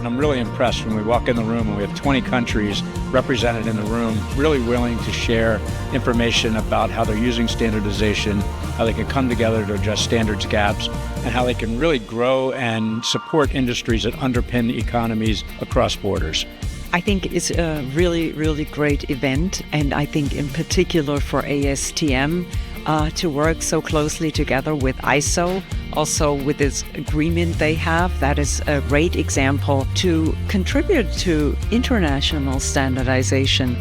I'm really impressed when we walk in the room and we have 20 countries represented in the room, really willing to share information about how they're using standardization, how they can come together to address standards gaps, and how they can really grow and support industries that underpin economies across borders. I think it's a really, really great event, and I think in particular for ASTM to work so closely together with ISO, also with this agreement they have, that is a great example to contribute to international standardization.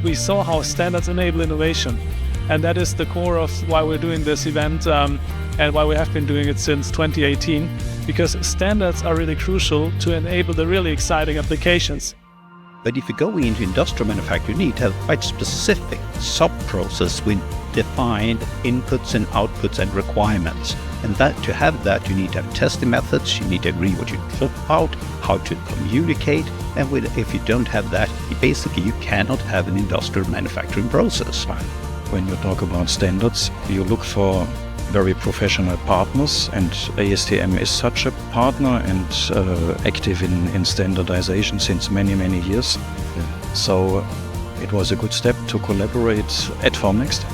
We saw how standards enable innovation, and that is the core of why we're doing this event and why we have been doing it since 2018, because standards are really crucial to enable the really exciting applications. But if you go into industrial manufacturing, you need to have quite specific sub-process with defined inputs and outputs and requirements. And that to have that, you need to have testing methods, you need to agree what you put out, how to communicate, and if you don't have that, you cannot have an industrial manufacturing process. When you talk about standards, you look for very professional partners, and ASTM is such a partner and active in standardization since many, many years. So it was a good step to collaborate at Formnext.